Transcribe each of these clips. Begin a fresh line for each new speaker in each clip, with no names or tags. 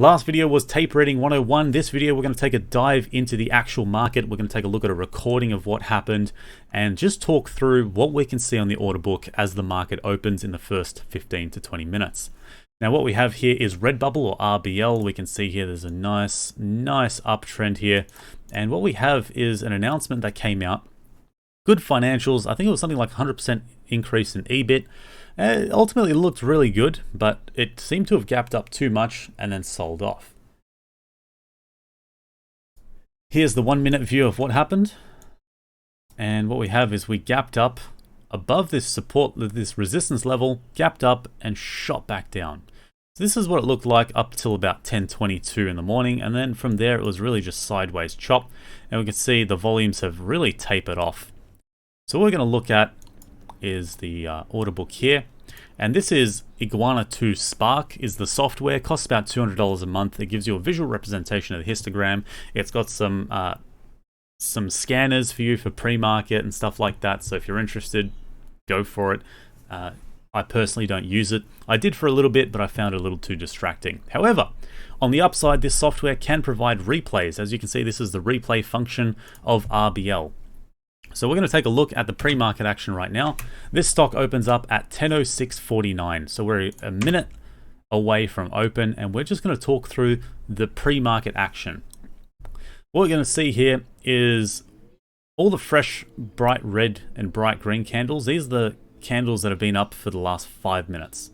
Last video was tape reading 101. This video we're going to take a dive into the actual market. We're going to take a look at a recording of what happened and just talk through what we can see on the order book as the market opens in the first 15 to 20 minutes. Now what we have here is Redbubble or RBL. We can see here there's a nice uptrend here. And what we have is an announcement that came out. Good financials. I think it was something like 100% increase in EBIT. Ultimately, it looked really good, but it seemed to have gapped up too much and then sold off. Here's the 1 minute view of what happened. And what we have is we gapped up above this support, this resistance level, gapped up and shot back down. So this is what it looked like up till about 10:22 in the morning. And then from there, it was really just sideways chop. And we can see the volumes have really tapered off. So what we're going to look at is the order book here, and this is Iguana 2 Spark is the software. Costs about $200 a month. It gives you a visual representation of the histogram. It's got some scanners for you for pre-market and stuff like that, so if you're interested, go for it. I personally don't use it. I did for a little bit, but I found it a little too distracting. However, on the upside, this software can provide replays. As you can see, this is the replay function of RBL. So we're going to take a look at the pre-market action right now. This stock opens up at 10:06.49. So we're a minute away from open, and we're just going to talk through the pre-market action. What we're going to see here is all the fresh, bright red and bright green candles. These are the candles that have been up for the last 5 minutes.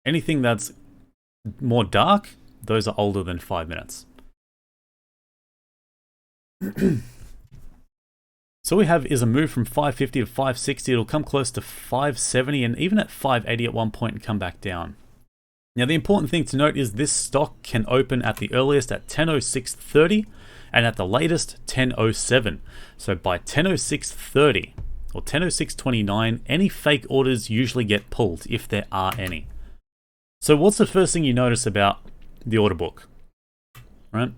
Anything that's more dark, those are older than 5 minutes. So we have is a move from 550 to 560. It'll come close to 570 and even at 580 at one point and come back down. Now the important thing to note is this stock can open at the earliest at 10:06.30 and at the latest 10:07. So by 10:06.30 or 10:06.29, any fake orders usually get pulled if there are any. So what's the first thing you notice about the order book? Right?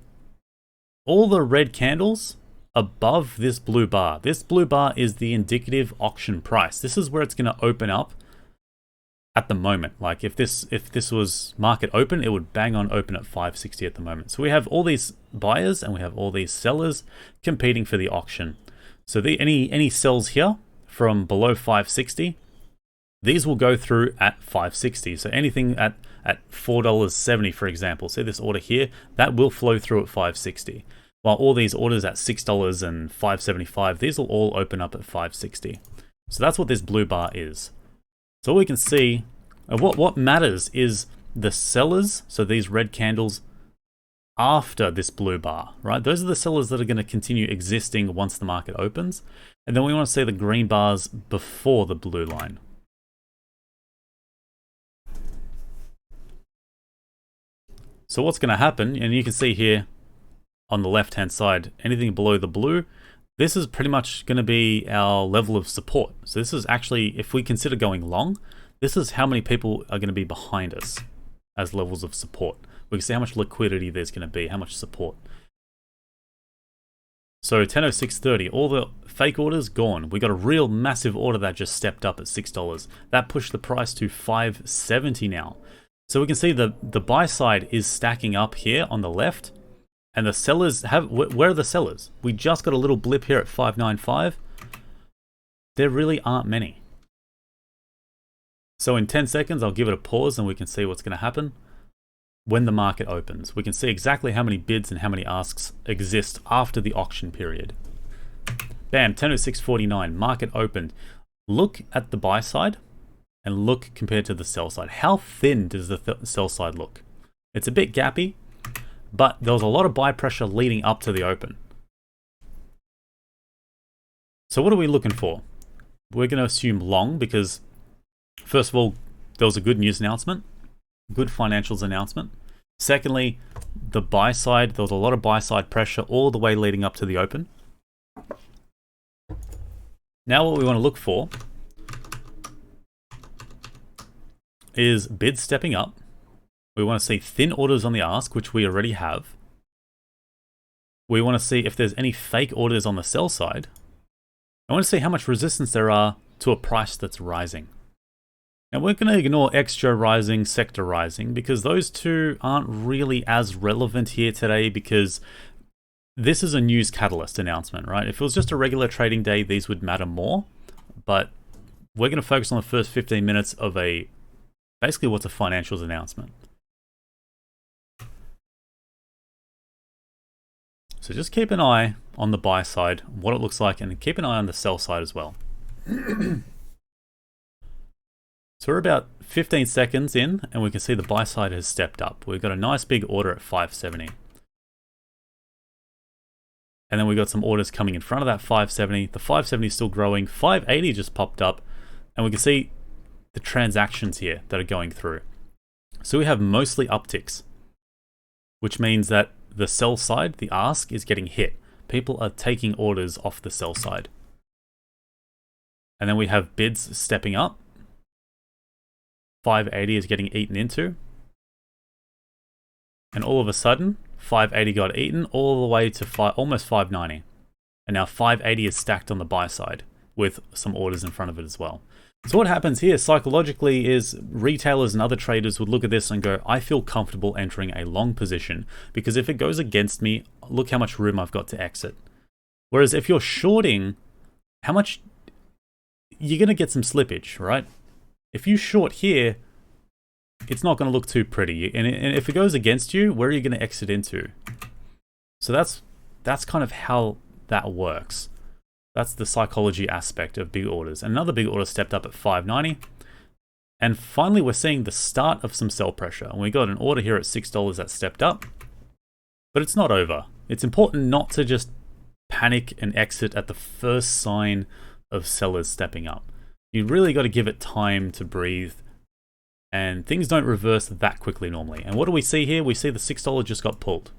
All the red candles above this blue bar. This blue bar is the indicative auction price. This is where it's going to open up at the moment. Like if this was market open, it would bang on open at 560 at the moment. So we have all these buyers and we have all these sellers competing for the auction. So any sells here from below 560, these will go through at 560. So anything at $4.70, for example, say this order here, that will flow through at 560. While all these orders at $6 and $5.75, these will all open up at 560. So that's what this blue bar is. So we can see, what matters is the sellers, so these red candles after this blue bar, right? Those are the sellers that are going to continue existing once the market opens. And then we want to see the green bars before the blue line. So what's going to happen, and you can see here, on the left hand side, anything below the blue, this is pretty much going to be our level of support. So this is actually, if we consider going long, this is how many people are going to be behind us as levels of support. We can see how much liquidity there's going to be, how much support. So 10:06.30, all the fake orders gone. We got a real massive order that just stepped up at $6. That pushed the price to 570 now. So we can see the buy side is stacking up here on the left. And the sellers where are the sellers? We just got a little blip here at 595. There really aren't many. So in 10 seconds, I'll give it a pause and we can see what's going to happen when the market opens. We can see exactly how many bids and how many asks exist after the auction period. Bam, 10:06.49, market opened. Look at the buy side and look compared to the sell side. How thin does the sell side look? It's a bit gappy. But there was a lot of buy pressure leading up to the open. So what are we looking for? We're going to assume long because, first of all, there was a good news announcement, good financials announcement. Secondly, the buy side, there was a lot of buy side pressure all the way leading up to the open. Now what we want to look for is bids stepping up. We want to see thin orders on the ask, which we already have. We want to see if there's any fake orders on the sell side. I want to see how much resistance there are to a price that's rising. And we're going to ignore extra rising, sector rising, because those two aren't really as relevant here today, because this is a news catalyst announcement, right? If it was just a regular trading day, these would matter more. But we're going to focus on the first 15 minutes of basically what's a financials announcement. So just keep an eye on the buy side, what it looks like, and keep an eye on the sell side as well. So we're about 15 seconds in, and we can see the buy side has stepped up. We've got a nice big order at 570. And then we got some orders coming in front of that 570. The 570 is still growing. 580 just popped up, and we can see the transactions here that are going through. So we have mostly upticks, which means that the sell side, the ask, is getting hit. People are taking orders off the sell side. And then we have bids stepping up. 580 is getting eaten into. And all of a sudden, 580 got eaten all the way to almost 590. And now 580 is stacked on the buy side with some orders in front of it as well. So what happens here psychologically is retailers and other traders would look at this and go, I feel comfortable entering a long position, because if it goes against me, look how much room I've got to exit. Whereas if you're shorting, how much you're going to get some slippage, right? If you short here, it's not going to look too pretty. And if it goes against you, where are you going to exit into? So that's kind of how that works. That's the psychology aspect of big orders. Another big order stepped up at 590. And finally, we're seeing the start of some sell pressure. And we got an order here at $6 that stepped up. But it's not over. It's important not to just panic and exit at the first sign of sellers stepping up. You really got to give it time to breathe. And things don't reverse that quickly normally. And what do we see here? We see the $6 just got pulled.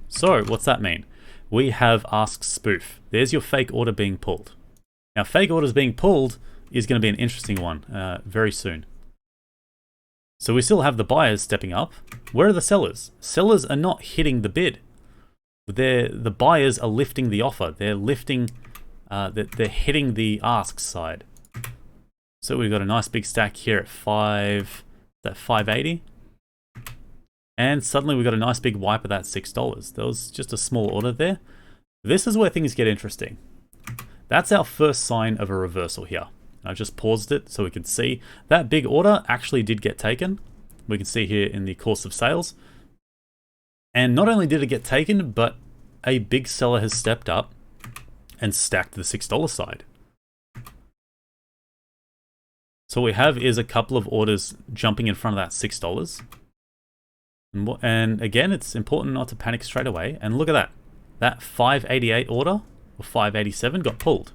So what's that mean? We have ask spoof. There's your fake order being pulled. Now, fake orders being pulled is going to be an interesting one very soon. So we still have the buyers stepping up. Where are the sellers? Sellers are not hitting the bid. The buyers are lifting the offer. They're lifting, they're hitting the ask side. So we've got a nice big stack here at 580. And suddenly we got a nice big wipe of that $6. There was just a small order there. This is where things get interesting. That's our first sign of a reversal here. I just paused it so we could see that big order actually did get taken. We can see here in the course of sales. And not only did it get taken, but a big seller has stepped up and stacked the $6 side. So what we have is a couple of orders jumping in front of that $6. And again, it's important not to panic straight away. And look at that. That 588 order, or 587, got pulled.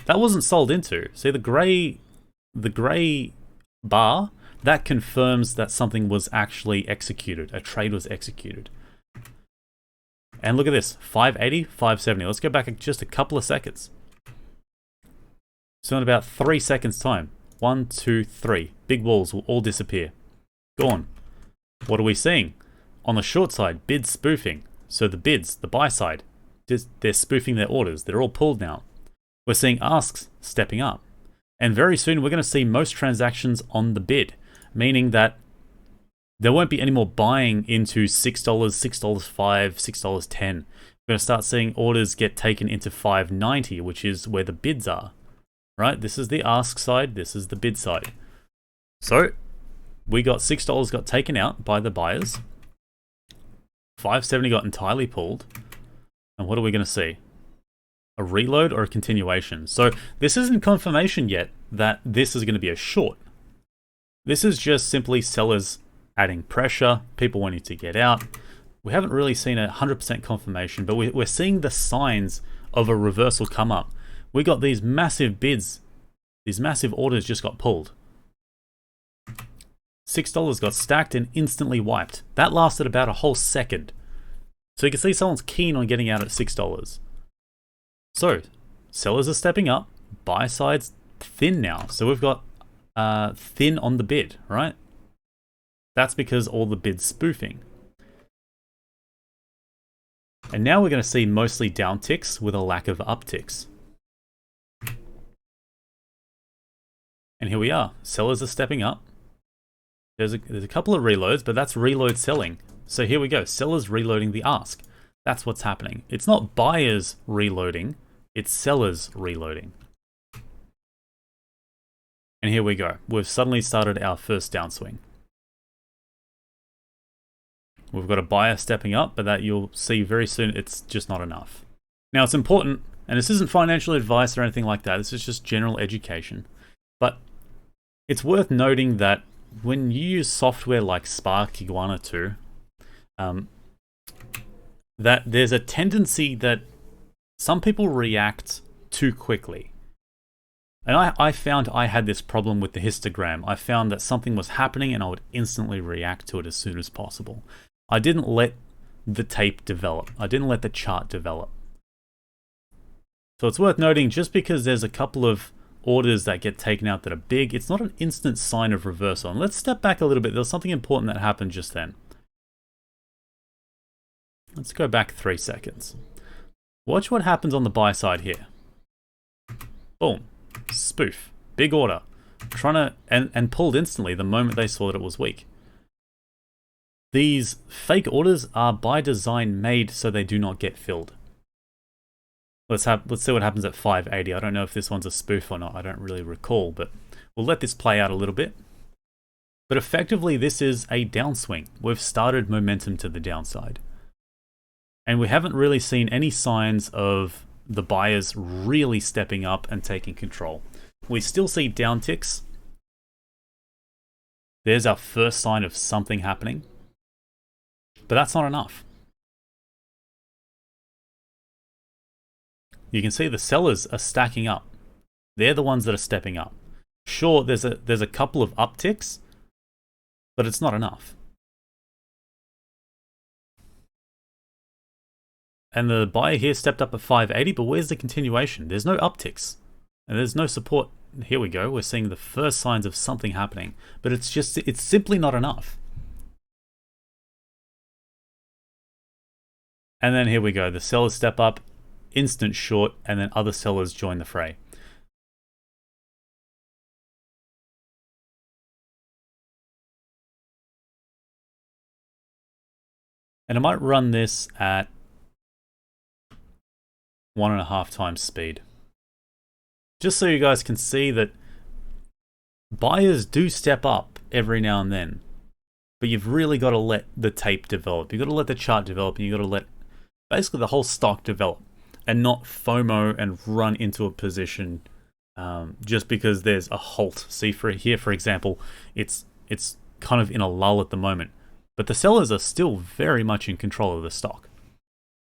That wasn't sold into. See the gray bar, that confirms that something was actually executed. A trade was executed. And look at this, 580, 570. Let's go back just a couple of seconds. So in about 3 seconds time, 1, 2, 3, big walls will all disappear. Gone. What are we seeing? On the short side, bids spoofing. So the bids, the buy side, they're spoofing their orders. They're all pulled now. We're seeing asks stepping up. And very soon we're going to see most transactions on the bid, meaning that there won't be any more buying into $6, $6.05, $6.10. We're going to start seeing orders get taken into $5.90, which is where the bids are. Right? This is the ask side, this is the bid side. So we got $6 got taken out by the buyers. 570 got entirely pulled. And what are we going to see? A reload or a continuation? So this isn't confirmation yet that this is going to be a short. This is just simply sellers adding pressure, people wanting to get out. We haven't really seen 100% confirmation, but we're seeing the signs of a reversal come up. We got these massive bids, these massive orders just got pulled. $6 got stacked and instantly wiped. That lasted about a whole second. So you can see someone's keen on getting out at $6. So sellers are stepping up, buy side's thin now. So we've got thin on the bid, right? That's because all the bids spoofing. And now we're going to see mostly down ticks with a lack of upticks. And here we are. Sellers are stepping up. There's a couple of reloads, but that's reload selling. So here we go. Sellers reloading the ask. That's what's happening. It's not buyers reloading. It's sellers reloading. And here we go. We've suddenly started our first downswing. We've got a buyer stepping up, but that you'll see very soon it's just not enough. Now it's important, and this isn't financial advice or anything like that. This is just general education. But it's worth noting that when you use software like Spark Iguana 2, that there's a tendency that some people react too quickly. And I found I had this problem with the histogram. I found that something was happening and I would instantly react to it as soon as possible. I didn't let the tape develop. I didn't let the chart develop. So it's worth noting, just because there's a couple of orders that get taken out that are big, it's not an instant sign of reversal. And let's step back a little bit. There's something important that happened just then. Let's go back 3 seconds. Watch what happens on the buy side here. Boom. Spoof. Big order. Trying to, and pulled instantly the moment they saw that it was weak. These fake orders are by design made so they do not get filled. Let's see what happens at 580. I don't know if this one's a spoof or not. I don't really recall, but we'll let this play out a little bit. But effectively, this is a downswing. We've started momentum to the downside. And we haven't really seen any signs of the buyers really stepping up and taking control. We still see downticks. There's our first sign of something happening. But that's not enough. You can see the sellers are stacking up. They're the ones that are stepping up. Sure, there's a couple of upticks, but it's not enough. And the buyer here stepped up at 580, but where's the continuation? There's no upticks. And there's no support. Here we go. We're seeing the first signs of something happening. But it's simply not enough. And then here we go. The sellers step up, instant short, and then other sellers join the fray. And I might run this at 1.5 times speed. Just so you guys can see that buyers do step up every now and then. But you've really got to let the tape develop. You've got to let the chart develop, and you've got to let basically the whole stock develop, and not FOMO and run into a position just because there's a halt. See, here, for example, it's kind of in a lull at the moment. But the sellers are still very much in control of the stock.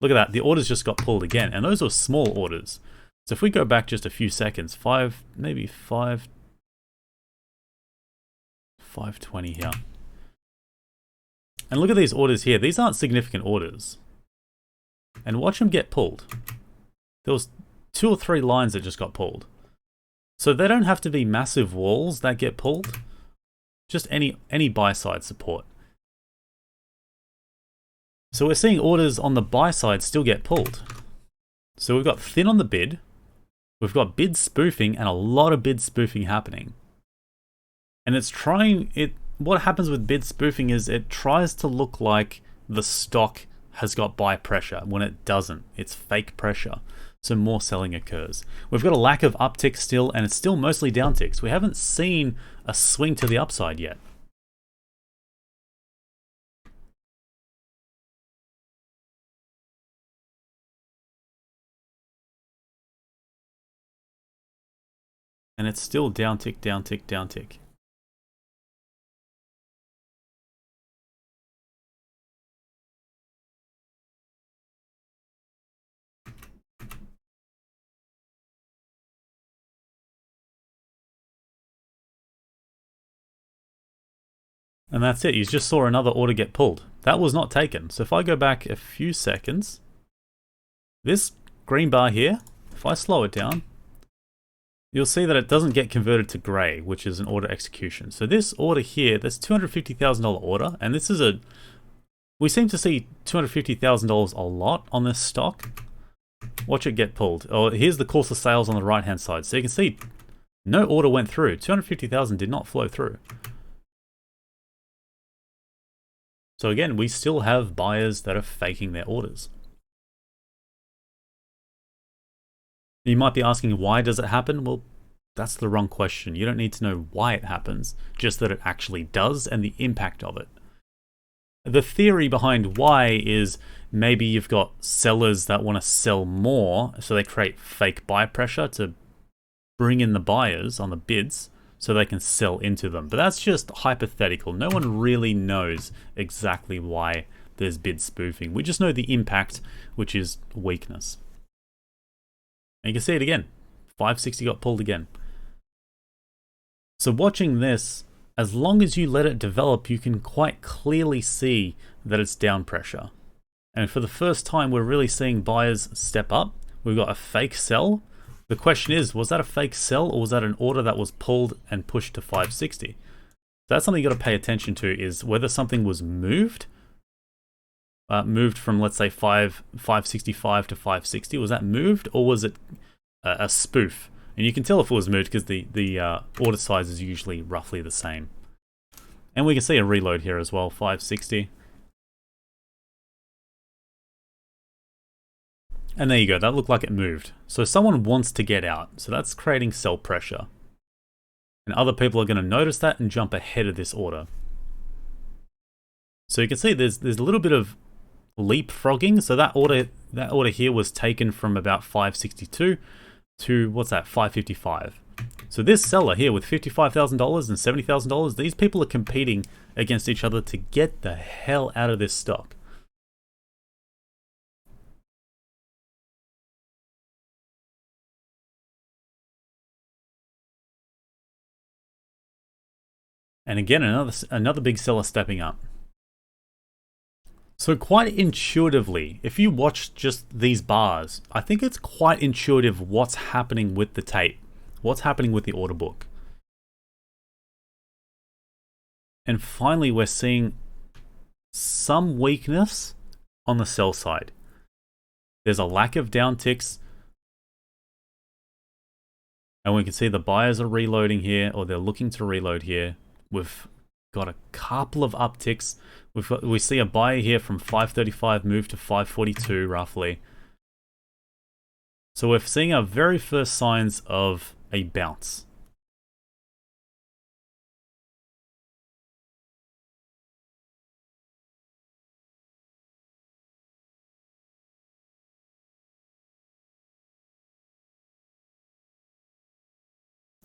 Look at that. The orders just got pulled again, and those are small orders. So if we go back just a few seconds, 520 here. And look at these orders here. These aren't significant orders. And watch them get pulled. There was 2 or 3 lines that just got pulled. So they don't have to be massive walls that get pulled. Just any buy side support. So we're seeing orders on the buy side still get pulled. So we've got thin on the bid. We've got bid spoofing, and a lot of bid spoofing happening. And what happens with bid spoofing is it tries to look like the stock has got buy pressure when it doesn't. It's fake pressure. So more selling occurs. We've got a lack of uptick still, and it's still mostly downticks. We haven't seen a swing to the upside yet. And it's still downtick, downtick, downtick. And that's it. You just saw another order get pulled. That was not taken. So if I go back a few seconds, this green bar here, if I slow it down, you'll see that it doesn't get converted to gray, which is an order execution. So this order here, this $250,000 order, and this is we seem to see $250,000 a lot on this stock. Watch it get pulled. Oh, here's the course of sales on the right-hand side. So you can see No order went through. 250,000 did not flow through. So again, we still have buyers that are faking their orders. You might be asking, why does it happen? Well, that's the wrong question. You don't need to know why it happens, just that it actually does and the impact of it. The theory behind why is maybe you've got sellers that want to sell more, so they create fake buy pressure to bring in the buyers on the bids so they can sell into them. But that's just hypothetical. No one really knows exactly why there's bid spoofing. We just know the impact, which is weakness. And you can see it again. 560 got pulled again. So watching this, as long as you let it develop, you can quite clearly see that it's down pressure. And for the first time, we're really seeing buyers step up. We've got a fake sell. The question is, was that a fake sell or was that an order that was pulled and pushed to 560? That's something you got to pay attention to, is whether something was moved from, let's say, 565 to 560. Was that moved, or was it a spoof? And you can tell if it was moved because the order size is usually roughly the same. And we can see a reload here as well, 560. And there you go, that looked like it moved. So someone wants to get out, so that's creating sell pressure. And other people are going to notice that and jump ahead of this order. So you can see there's a little bit of leapfrogging. So that order here was taken from about 562 to, what's that, 555. So this seller here with $55,000 and $70,000, these people are competing against each other to get the hell out of this stock. And again, another big seller stepping up. So quite intuitively, if you watch just these bars, I think it's quite intuitive what's happening with the tape, what's happening with the order book. And finally, we're seeing some weakness on the sell side. There's a lack of down ticks. And we can see the buyers are reloading here, or they're looking to reload here. We've got a couple of upticks. We see a buyer here from 535 move to 542 roughly. So we're seeing our very first signs of a bounce.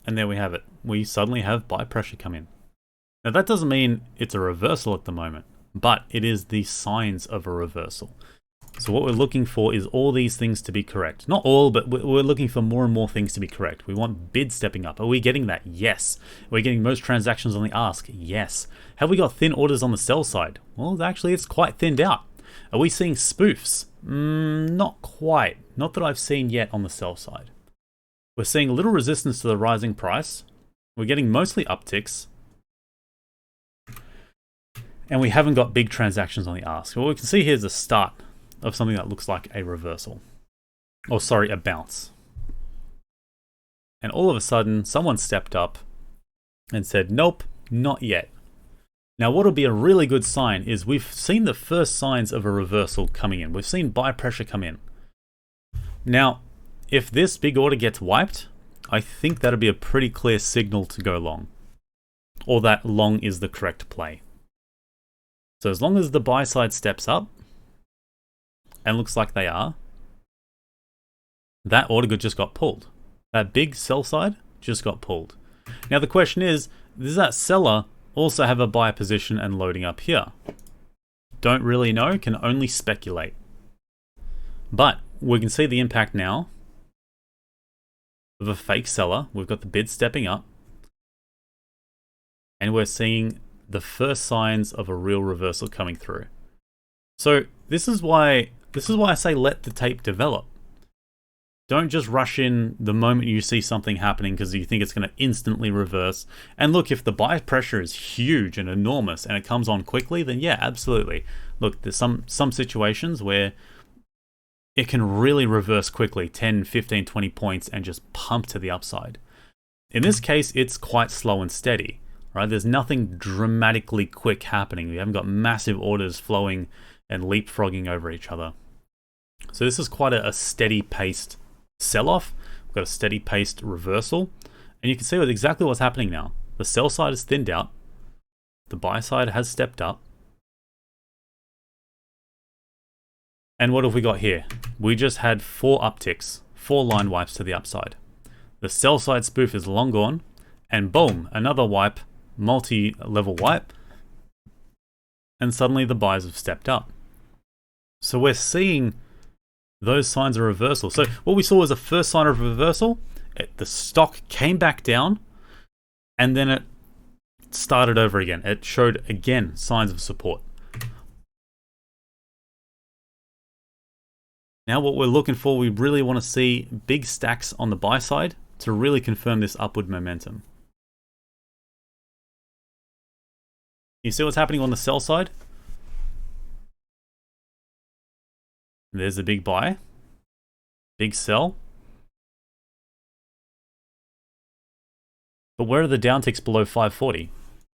And there we have it. We suddenly have buy pressure come in. Now that doesn't mean it's a reversal at the moment, but it is the signs of a reversal. So what we're looking for is all these things to be correct. Not all, but we're looking for more and more things to be correct. We want bid stepping up. Are we getting that? Yes. Are we getting most transactions on the ask? Yes. Have we got thin orders on the sell side? Well, actually it's quite thinned out. Are we seeing spoofs? Not quite. Not that I've seen yet on the sell side. We're seeing a little resistance to the rising price. We're getting mostly upticks. And we haven't got big transactions on the ask. What we can see here is the start of something that looks like a reversal. Or sorry, a bounce. And all of a sudden, someone stepped up and said, nope, not yet. Now, what'll be a really good sign is we've seen the first signs of a reversal coming in. We've seen buy pressure come in. Now, if this big order gets wiped, I think that'll be a pretty clear signal to go long. Or that long is the correct play. So as long as the buy side steps up, and looks like they are, that order just got pulled. That big sell side just got pulled. Now the question is, does that seller also have a buyer position and loading up here? Don't really know, can only speculate. But we can see the impact now of a fake seller. We've got the bid stepping up. And we're seeing the first signs of a real reversal coming through. So this is why I say let the tape develop. Don't just rush in the moment you see something happening because you think it's going to instantly reverse. And look, if the buy pressure is huge and enormous and it comes on quickly, then yeah, absolutely. Look, there's some situations where it can really reverse quickly, 10, 15, 20 points and just pump to the upside. In this case, it's quite slow and steady, right? There's nothing dramatically quick happening. We haven't got massive orders flowing and leapfrogging over each other. So this is quite a steady paced sell-off. We've got a steady paced reversal. And you can see exactly what's happening now. The sell side is thinned out. The buy side has stepped up. And what have we got here? We just had 4 upticks, 4 line wipes to the upside. The sell side spoof is long gone, and boom, another wipe, multi-level wipe, and suddenly the buys have stepped up. So we're seeing those signs of reversal. So what we saw was a first sign of reversal. The stock came back down, and then it started over again. It showed again signs of support. Now what we're looking for, we really want to see big stacks on the buy side to really confirm this upward momentum. You see what's happening on the sell side? There's a big buy, big sell. But where are the downticks below 540?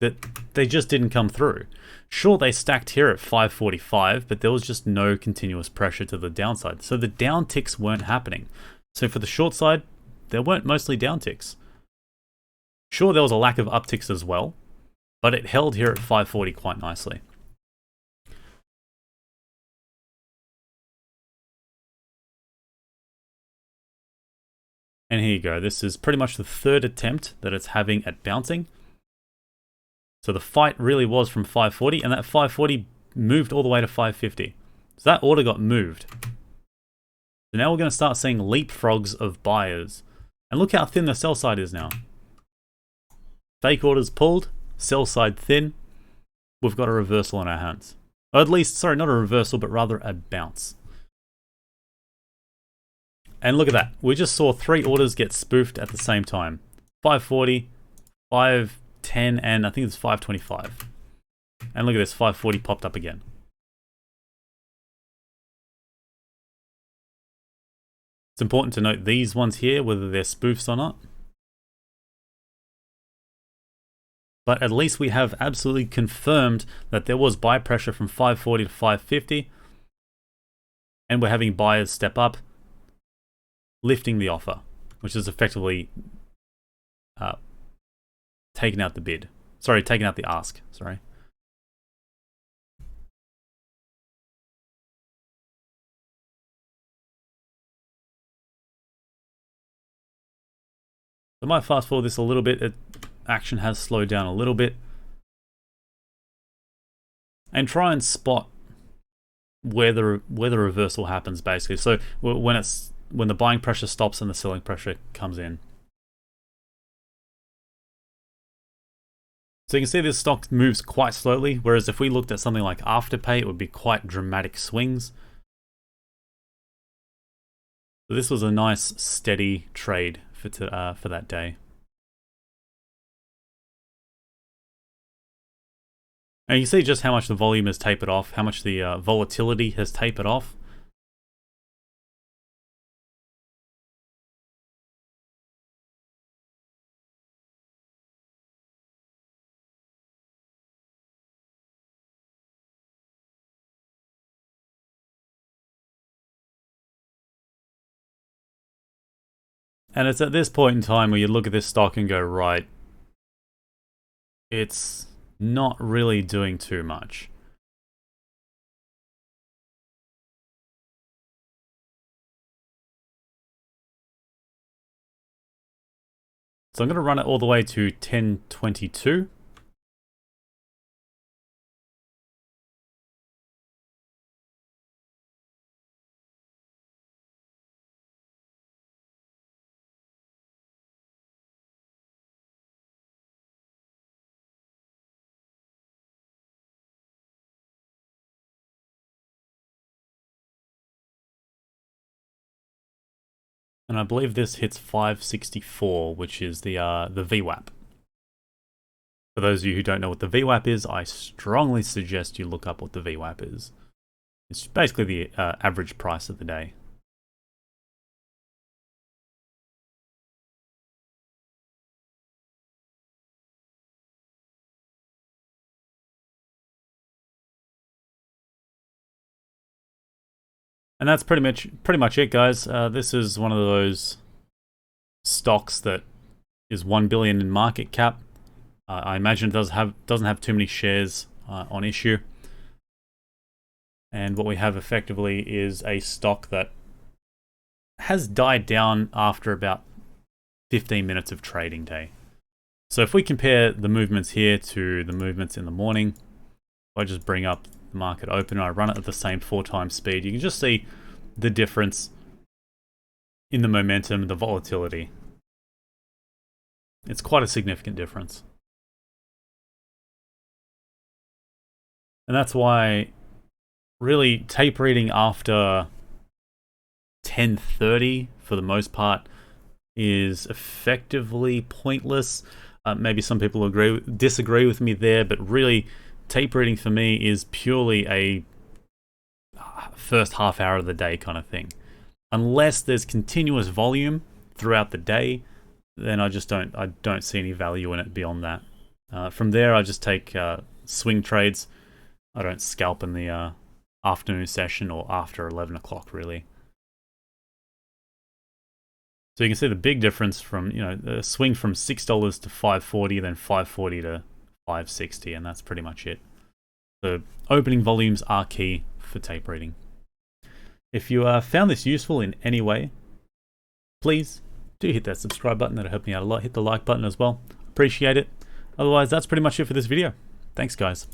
That they just didn't come through. Sure, they stacked here at 545, but there was just no continuous pressure to the downside. So the downticks weren't happening. So for the short side, there weren't mostly downticks. Sure, there was a lack of upticks as well, but it held here at 540 quite nicely. And here you go. This is pretty much the third attempt that it's having at bouncing. So the fight really was from 540, and that 540 moved all the way to 550. So that order got moved. So now we're going to start seeing leapfrogs of buyers. And look how thin the sell side is now. Fake orders pulled, sell side thin. We've got a reversal on our hands. Or at least, sorry, not a reversal, but rather a bounce. And look at that. We just saw 3 orders get spoofed at the same time. 540, 510, and I think it's 525. And look at this, 540 popped up again. It's important to note these ones here, whether they're spoofs or not. But at least we have absolutely confirmed that there was buy pressure from 540 to 550. And we're having buyers step up, lifting the offer, which is effectively taking out the bid. Sorry, taking out the ask, sorry. I might fast forward this a little bit. Action has slowed down a little bit. And try and spot where the reversal happens, basically. So when the buying pressure stops and the selling pressure comes in. So you can see this stock moves quite slowly, whereas if we looked at something like Afterpay, it would be quite dramatic swings. So this was a nice steady trade for that day. And you can see just how much the volume has tapered off, how much the volatility has tapered off. And it's at this point in time where you look at this stock and go, right, it's not really doing too much. So I'm going to run it all the way to 1022. And I believe this hits 564, which is the VWAP. For those of you who don't know what the VWAP is, I strongly suggest you look up what the VWAP is. It's basically the average price of the day. And that's pretty much it, guys. This is one of those stocks that is 1 billion in market cap. I imagine it doesn't have too many shares on issue. And what we have effectively is a stock that has died down after about 15 minutes of trading day. So if we compare the movements here to the movements in the morning, if I just bring up the market open and I run it at the same 4 times speed, you can just see the difference in the momentum, the volatility. It's quite a significant difference. And that's why really tape reading after 10:30 for the most part is effectively pointless. Maybe some people disagree with me there, but really tape reading for me is purely a first half hour of the day kind of thing. Unless there's continuous volume throughout the day, then I don't see any value in it beyond that. From there, I just take swing trades. I don't scalp in the afternoon session or after 11 o'clock really. So you can see the big difference from, the swing from $6 to $5.40, then $5.40 to $5.60, and that's pretty much it. So opening volumes are key for tape reading. If you found this useful in any way, please do hit that subscribe button. That'll help me out a lot. Hit the like button as well. Appreciate it. Otherwise, that's pretty much it for this video. Thanks, guys.